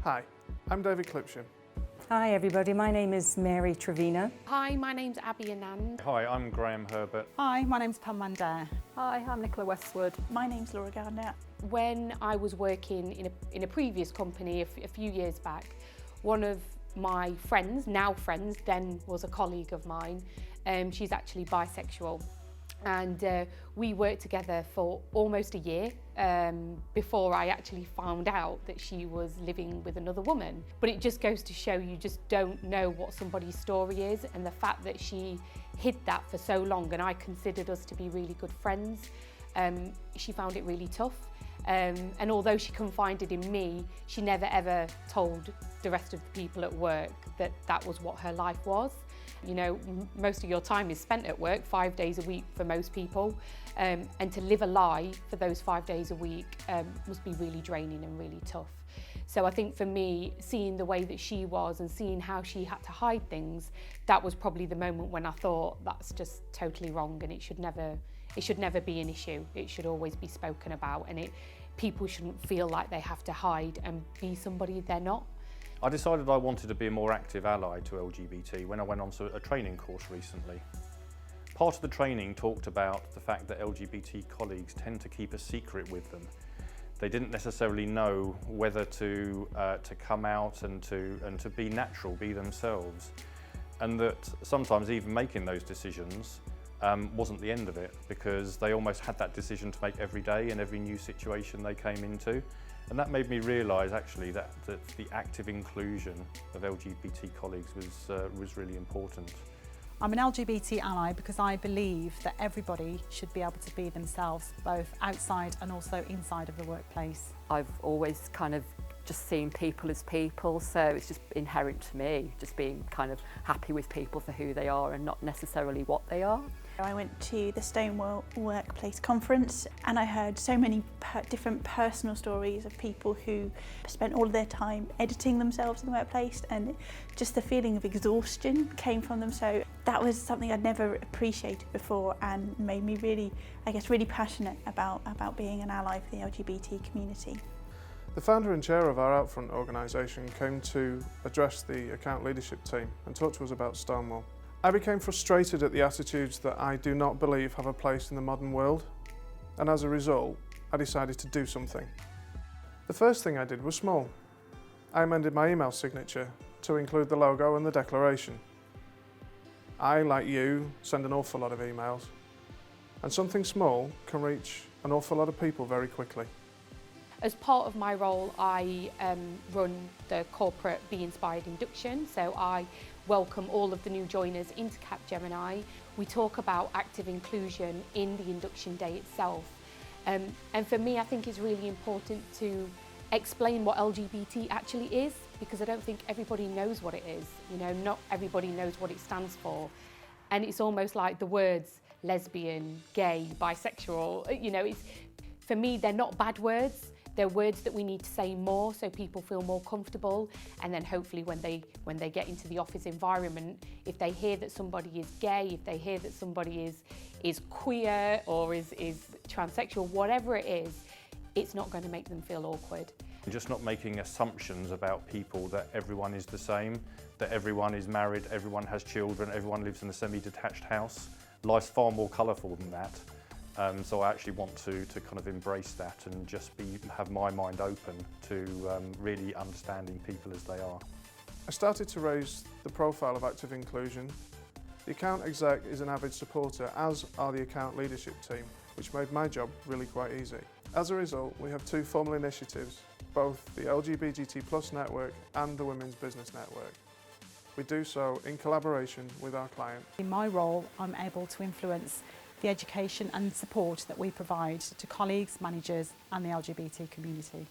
Hi, I'm David Clipsham. Hi everybody, my name is Mary Trevina. Hi, my name's Abby Anand. Hi, I'm Graham Herbert. Hi, my name's Pam Mandare. Hi, I'm Nicola Westwood. My name's Laura Gardner. When I was working in a previous company a few years back, one of my friends, now friends, then was a colleague of mine, she's actually bisexual. And we worked together for almost a year before I actually found out that she was living with another woman. But it just goes to show you just don't know what somebody's story is, and the fact that she hid that for so long, and I considered us to be really good friends, she found it really tough. And although she confided in me, she never ever told the rest of the people at work that that was what her life was. You know, most of your time is spent at work, 5 days a week for most people, and to live a lie for those 5 days a week must be really draining and really tough. So I think for me, seeing the way that she was and seeing how she had to hide things, that was probably the moment when I thought that's just totally wrong, and it should never be an issue. It should always be spoken about, and people shouldn't feel like they have to hide and be somebody they're not. I decided I wanted to be a more active ally to LGBT when I went on to a training course recently. Part of the training talked about the fact that LGBT colleagues tend to keep a secret with them. They didn't necessarily know whether to come out and to be natural, be themselves, and that sometimes even making those decisions wasn't the end of it, because they almost had that decision to make every day in every new situation they came into. And that made me realise actually that the active inclusion of LGBT colleagues was really important. I'm an LGBT ally because I believe that everybody should be able to be themselves, both outside and also inside of the workplace. I've always kind of just seen people as people, so it's just inherent to me, just being kind of happy with people for who they are and not necessarily what they are. I went to the Stonewall Workplace Conference and I heard so many different personal stories of people who spent all of their time editing themselves in the workplace, and just the feeling of exhaustion came from them. So that was something I'd never appreciated before and made me really passionate about being an ally for the LGBT community. The founder and chair of our Outfront organisation came to address the account leadership team and talk to us about Stonewall. I became frustrated at the attitudes that I do not believe have a place in the modern world, and as a result, I decided to do something. The first thing I did was small. I amended my email signature to include the logo and the declaration. I, like you, send an awful lot of emails, and something small can reach an awful lot of people very quickly. As part of my role, I run the corporate Be Inspired induction, so I welcome all of the new joiners into Capgemini. We talk about active inclusion in the induction day itself. And for me, I think it's really important to explain what LGBT actually is, because I don't think everybody knows what it is. You know, not everybody knows what it stands for. And it's almost like the words lesbian, gay, bisexual, you know, for me, they're not bad words. They're words that we need to say more so people feel more comfortable, and then hopefully when they get into the office environment, if they hear that somebody is gay, if they hear that somebody is queer or is transsexual, whatever it is, it's not going to make them feel awkward. Just not making assumptions about people that everyone is the same, that everyone is married, everyone has children, everyone lives in a semi-detached house. Life's far more colourful than that. So I actually want to kind of embrace that and just have my mind open to really understanding people as they are. I started to raise the profile of active inclusion. The account exec is an avid supporter, as are the account leadership team, which made my job really quite easy. As a result, we have two formal initiatives, both the LGBT+ network and the Women's Business Network. We do so in collaboration with our client. In my role, I'm able to influence the education and support that we provide to colleagues, managers and the LGBT community.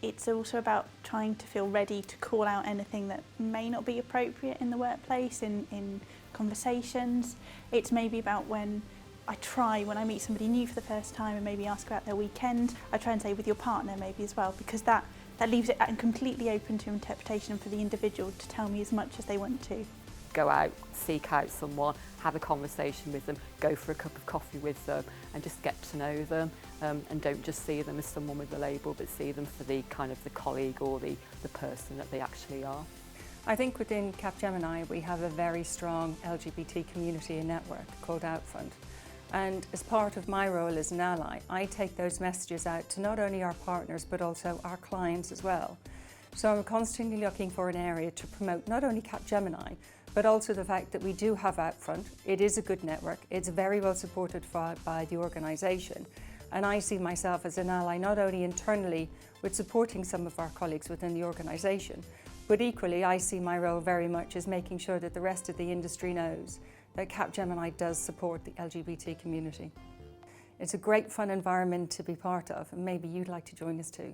It's also about trying to feel ready to call out anything that may not be appropriate in the workplace, in conversations. It's maybe about when I meet somebody new for the first time and maybe ask about their weekend, I try and say with your partner maybe as well, because that leaves it completely open to interpretation for the individual to tell me as much as they want to. go out, seek out someone, have a conversation with them, go for a cup of coffee with them and just get to know them, and don't just see them as someone with a label, but see them for the kind of the colleague or the person that they actually are. I think within Capgemini we have a very strong LGBT community and network called Outfront. And as part of my role as an ally, I take those messages out to not only our partners but also our clients as well. So I'm constantly looking for an area to promote not only Capgemini but also the fact that we do have Outfront. It is a good network, it's very well supported by the organisation, and I see myself as an ally not only internally with supporting some of our colleagues within the organisation, but equally I see my role very much as making sure that the rest of the industry knows that Capgemini does support the LGBT community. It's a great fun environment to be part of, and maybe you'd like to join us too.